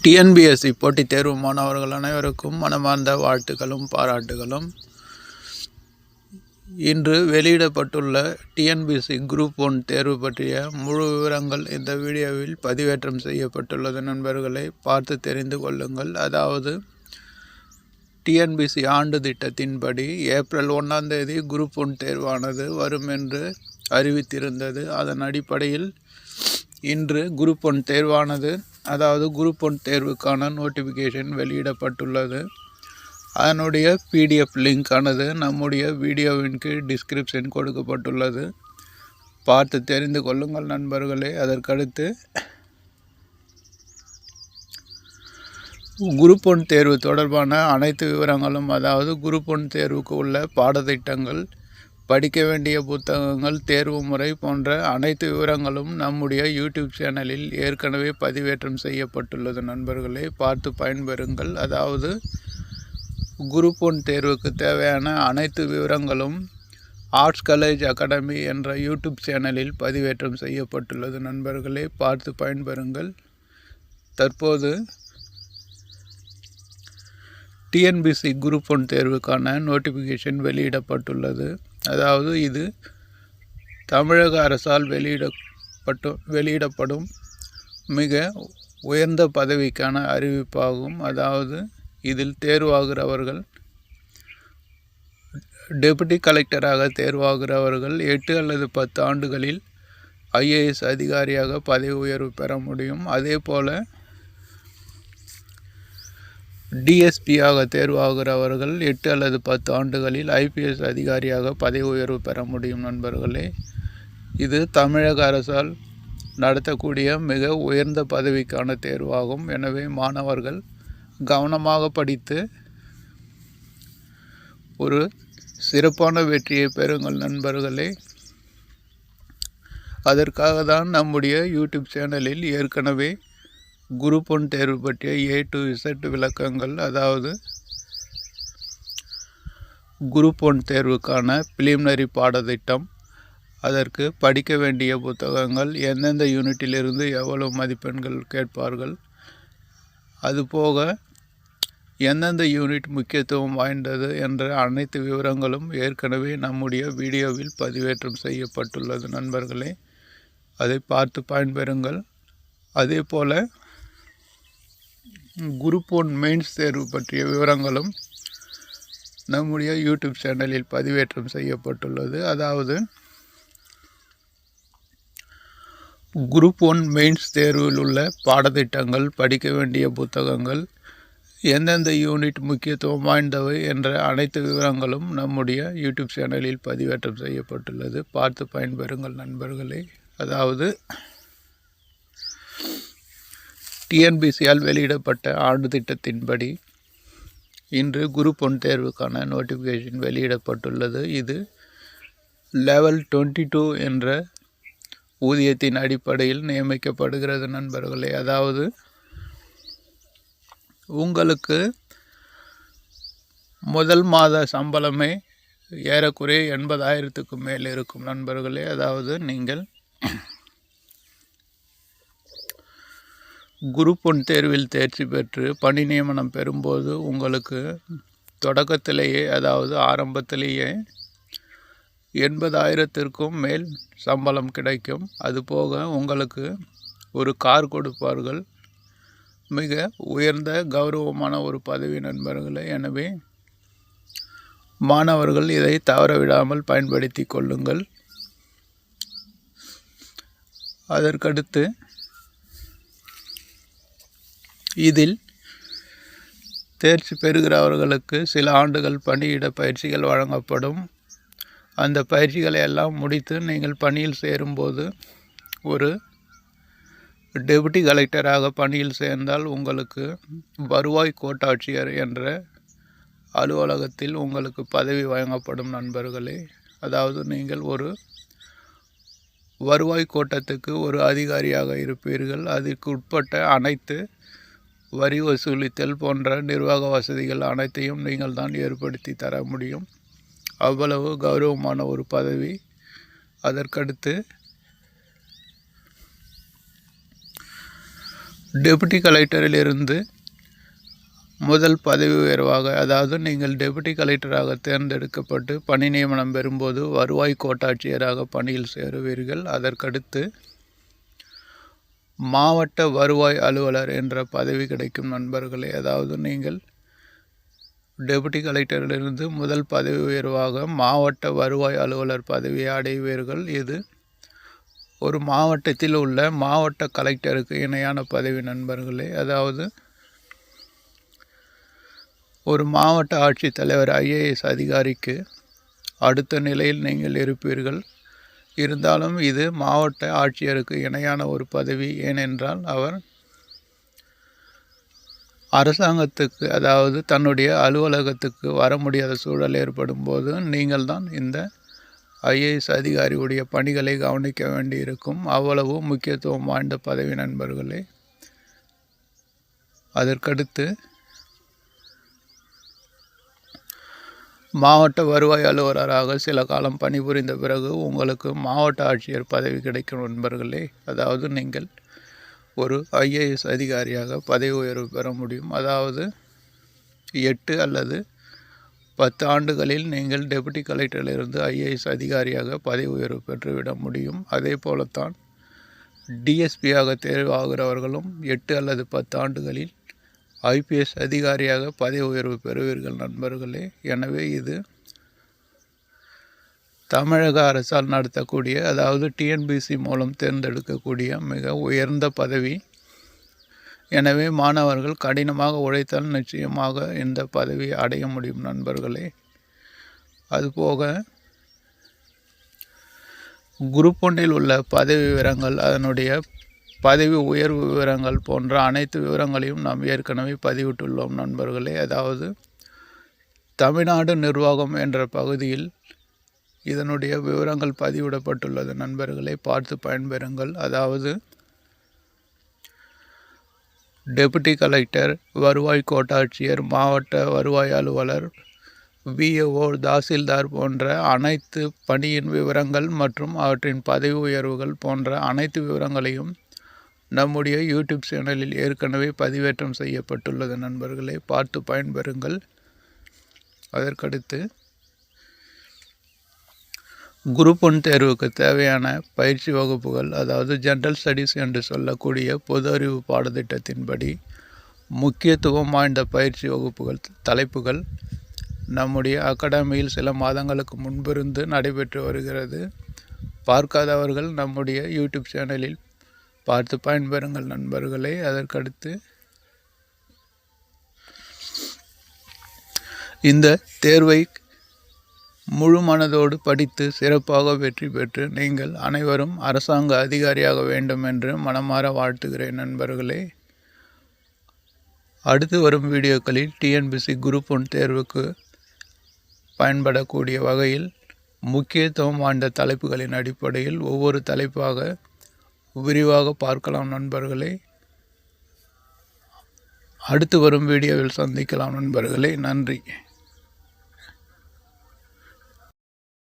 TNPSC போட்டித் தேர்வு மாணவர்கள் அனைவருக்கும் மனமார்ந்த வாழ்த்துக்களும் பாராட்டுகளும். இன்று வெளியிடப்பட்டுள்ள டிஎன்பிஎஸ்சி குரூப் 1 தேர்வு பற்றிய முழு விவரங்கள் இந்த வீடியோவில் பதிவேற்றம் செய்யப்பட்டுள்ளது. நண்பர்களை பார்த்து தெரிந்து கொள்ளுங்கள். அதாவது டிஎன்பிஎஸ்சி ஆண்டு திட்டத்தின்படி ஏப்ரல் 1ஆம் தேதி குரூப் 1 தேர்வானது வரும் என்று அறிவித்திருந்தது. அதன் அடிப்படையில் இன்று குரூப் 1 தேர்வானது, அதாவது குரூப் 1 தேர்வுக்கான நோட்டிஃபிகேஷன் வெளியிடப்பட்டுள்ளது. அதனுடைய பிடிஎஃப் லிங்க் ஆனது நம்முடைய வீடியோவின் கீழ் டிஸ்கிரிப்ஷன் கொடுக்கப்பட்டுள்ளது. பார்த்து தெரிந்து கொள்ளுங்கள் நண்பர்களே. அதற்கடுத்து குரூப் 1 தேர்வு தொடர்பான அனைத்து விவரங்களும், அதாவது குரூப் 1 தேர்வுக்கு உள்ள பாடத்திட்டங்கள், படிக்க வேண்டிய புத்தகங்கள், தேர்வு முறை போன்ற அனைத்து விவரங்களும் நம்முடைய யூடியூப் சேனலில் ஏற்கனவே பதிவேற்றம் செய்யப்பட்டுள்ளது. நண்பர்களே பார்த்து பயன்பெறுங்கள். அதாவது குரூப் 1 தேர்வுக்கு தேவையான அனைத்து விவரங்களும் ஆர்ட்ஸ் காலேஜ் அகாடமி என்ற யூடியூப் சேனலில் பதிவேற்றம் செய்யப்பட்டுள்ளது. நண்பர்களே பார்த்து பயன்பெறுங்கள். தற்போது டிஎன்பிஎஸ்சி குரூப் 1 தேர்வுக்கான நோட்டிஃபிகேஷன் வெளியிடப்பட்டுள்ளது. அதாவது இது தமிழக அரசால் வெளியிடப்படும் மிக உயர்ந்த பதவிக்கான அறிவிப்பாகும். அதாவது இதில் தேர்வாகிறவர்கள், டெபுட்டி கலெக்டராக தேர்வாகிறவர்கள் 8 அல்லது 10 ஆண்டுகளில் ஐஏஎஸ் அதிகாரியாக பதவி உயர்வு பெற முடியும். அதே போல் டிஎஸ்பியாக தேர்வாகிறவர்கள் 8 அல்லது 10 ஆண்டுகளில் ஐபிஎஸ் அதிகாரியாக பதவி உயர்வு பெற முடியும். நண்பர்களே, இது தமிழக அரசால் நடத்தக்கூடிய மிக உயர்ந்த பதவிக்கான தேர்வாகும். எனவே மாணவர்கள் கவனமாக படித்து ஒரு சிறப்பான வெற்றியை பெறுங்கள் நண்பர்களே. அதற்காக தான் நம்முடைய யூடியூப் சேனலில் ஏற்கனவே குரூப் 1 தேர்வு பற்றிய A to Z விளக்கங்கள், அதாவது குரூப் 1 தேர்வுக்கான பிலிமினரி பாடத்திட்டம், அதற்கு படிக்க வேண்டிய புத்தகங்கள், எந்தெந்த யூனிட்டிலிருந்து எவ்வளவு மதிப்பெண்கள் கேட்பார்கள், அதுபோக எந்தெந்த யூனிட் முக்கியத்துவம் வாய்ந்தது என்ற அனைத்து விவரங்களும் ஏற்கனவே நம்முடைய வீடியோவில் பதிவேற்றம் செய்யப்பட்டுள்ளது. நண்பர்களே அதை பார்த்து பயன்பெறுங்கள். அதே போல் குரூப் 1 மெயின்ஸ் தேர்வு பற்றிய விவரங்களும் நம்முடைய யூடியூப் சேனலில் பதிவேற்றம் செய்யப்பட்டுள்ளது. அதாவது குரூப் 1 மெயின்ஸ் தேர்வில் உள்ள பாடத்திட்டங்கள், படிக்க வேண்டிய புத்தகங்கள், எந்தெந்த யூனிட் முக்கியத்துவம் வாய்ந்தவை என்ற அனைத்து விவரங்களும் நம்முடைய யூடியூப் சேனலில் பதிவேற்றம் செய்யப்பட்டுள்ளது. பார்த்து பயன்பெறுங்கள் நண்பர்களே. அதாவது டிஎன்பிஎஸ்சியால் வெளியிடப்பட்ட ஆண்டு திட்டத்தின்படி இன்று குரூப் 1 தேர்வுக்கான நோட்டிஃபிகேஷன் வெளியிடப்பட்டுள்ளது. இது லெவல் 22 என்ற ஊதியத்தின் அடிப்படையில் நியமிக்கப்படுகிறது நண்பர்களே. அதாவது உங்களுக்கு முதல் மாத சம்பளமே ஏறக்குறைய 80,000க்கு மேல் இருக்கும் நண்பர்களே. அதாவது நீங்கள் குரூப் 1 தேர்வில் தேர்ச்சி பெற்று பணி நியமனம் பெறும்போது உங்களுக்கு தொடக்கத்திலேயே, அதாவது ஆரம்பத்திலேயே 80,000த்திற்கும் மேல் சம்பளம் கிடைக்கும். அதுபோக உங்களுக்கு ஒரு கார் கொடுப்பார்கள். மிக உயர்ந்த கௌரவமான ஒரு பதவி நண்பர்களே. எனவே மாணவர்கள் இதை தவறவிடாமல் பயன்படுத்தி கொள்ளுங்கள். அதற்கடுத்து இதில் தேர்ச்சி பெறுகிறவர்களுக்கு சில ஆண்டுகள் பணியிட பயிற்சிகள் வழங்கப்படும். அந்த பயிற்சிகளை எல்லாம் முடித்து நீங்கள் பணியில் சேரும்போது, ஒரு டெபுட்டி கலெக்டராக பணியில் சேர்ந்தால் உங்களுக்கு வருவாய் கோட்டாட்சியர் என்ற அலுவலகத்தில் உங்களுக்கு பதவி வழங்கப்படும் நண்பர்களே. அதாவது நீங்கள் ஒரு வருவாய் கோட்டத்துக்கு ஒரு அதிகாரியாக இருப்பீர்கள். அதற்கு உட்பட்ட அனைத்து வரி வசூலித்தல் போன்ற நிர்வாக வசதிகள் அனைத்தையும் நீங்கள் தான் ஏற்படுத்தி தர முடியும். அவ்வளவு கௌரவமான ஒரு பதவி. அதற்கடுத்து டெபுட்டி கலெக்டரிலிருந்து முதல் பதவி உயர்வாக, அதாவது நீங்கள் டெபுட்டி கலெக்டராக தேர்ந்தெடுக்கப்பட்டு பணி நியமனம் பெறும்போது வருவாய் கோட்டாட்சியராக பணியில் சேருவீர்கள். அதற்கடுத்து மாவட்ட வருவாய் அலுவலர் என்ற பதவி கிடைக்கும் நண்பர்களே. அதாவது நீங்கள் டெபுட்டி கலெக்டரிலிருந்து முதல் பதவி உயர்வாக மாவட்ட வருவாய் அலுவலர் பதவியை அடைவீர்கள். இது ஒரு மாவட்டத்தில் உள்ள மாவட்ட கலெக்டருக்கு இணையான பதவி நண்பர்களே. அதாவது ஒரு மாவட்ட ஆட்சித்தலைவர் IAS அதிகாரிக்கு அடுத்த நிலையில் நீங்கள் இருப்பீர்கள். இருந்தாலும் இது மாவட்ட ஆட்சியருக்கு இணையான ஒரு பதவி. ஏனென்றால் அவர் அரசாங்கத்துக்கு, அதாவது தன்னுடைய அலுவலகத்துக்கு வர முடியாத சூழல் ஏற்படும் போது நீங்கள் தான் இந்த IAS அதிகாரியுடைய பணிகளை கவனிக்க வேண்டியிருக்கும். அவ்வளவு முக்கியத்துவம் வாய்ந்த பதவி நண்பர்களே. அதற்கடுத்து மாவட்ட வருவாய் அலுவலராக சில காலம் பணிபுரிந்த பிறகு உங்களுக்கு மாவட்ட ஆட்சியர் பதவி கிடைக்கும் நண்பர்களே. அதாவது நீங்கள் ஒரு IAS அதிகாரியாக பதவி உயர்வு பெற முடியும். அதாவது 8 அல்லது 10 ஆண்டுகளில் நீங்கள் டெபுட்டி கலெக்டரிலிருந்து IAS அதிகாரியாக பதவி உயர்வு பெற்றுவிட முடியும். அதே போலத்தான் DSPயாக தேர்வாகிறவர்களும் 8 அல்லது 10 ஆண்டுகளில் IPS அதிகாரியாக பதவி உயர்வு பெறுவீர்கள் நண்பர்களே. எனவே இது தமிழக அரசால் நடத்தக்கூடிய, அதாவது TNPSC மூலம் தேர்ந்தெடுக்கக்கூடிய மிக உயர்ந்த பதவி. எனவே மாணவர்கள் கடினமாக உழைத்தால் நிச்சயமாக இந்த பதவியை அடைய முடியும் நண்பர்களே. அதுபோக குரூப் 1 உள்ள பதவி விவரங்கள், அதனுடைய பதவி உயர்வு விவரங்கள் போன்ற அனைத்து விவரங்களையும் நாம் ஏற்கனவே பதிவிட்டுள்ளோம் நண்பர்களே. அதாவது தமிழ்நாடு நிர்வாகம் என்ற பகுதியில் இதனுடைய விவரங்கள் பதிவிடப்பட்டுள்ளது நண்பர்களை பார்த்து பயன்பெறுங்கள். அதாவது டெபுட்டி கலெக்டர், வருவாய் கோட்டாட்சியர், மாவட்ட வருவாய் அலுவலர், VAO, தாசில்தார் போன்ற அனைத்து பணியின் விவரங்கள் மற்றும் அவற்றின் பதவி உயர்வுகள் போன்ற அனைத்து விவரங்களையும் நம்முடைய யூடியூப் சேனலில் ஏற்கனவே பதிவேற்றம் செய்யப்பட்டுள்ளது நண்பர்களே. பார்த்து பயன்பெறுங்கள். அதற்கடுத்து குரூப் 1 தேர்வுக்கு தேவையான பயிற்சி வகுப்புகள், அதாவது ஜென்ரல் ஸ்டடீஸ் என்று சொல்லக்கூடிய பொது அறிவு பாடத்திட்டத்தின்படி முக்கியத்துவம் வாய்ந்த பயிற்சி வகுப்புகள் தலைப்புகள் நம்முடைய அகாடமியில் சில மாதங்களுக்கு முன்பிருந்து நடைபெற்று வருகிறது. பார்க்காதவர்கள் நம்முடைய யூடியூப் சேனலில் பார்த்து பயன்பெறுங்கள் நண்பர்களே. அதற்கடுத்து இந்த தேர்வை முழு மனதோடு படித்து சிறப்பாக வெற்றி பெற்று நீங்கள் அனைவரும் அரசாங்க அதிகாரியாக வேண்டும் என்று மனமாற வாழ்த்துகிறேன் நண்பர்களே. அடுத்து வரும் வீடியோக்களில் TNPSC குரூப் 1 தேர்வுக்கு பயன்படக்கூடிய வகையில் முக்கியத்துவம் வாய்ந்த தலைப்புகளின் அடிப்படையில் ஒவ்வொரு தலைப்பாக விரிவாக பார்க்கலாம் நண்பர்களே. அடுத்து வரும் வீடியோவில் சந்திக்கலாம் நண்பர்களே. நன்றி.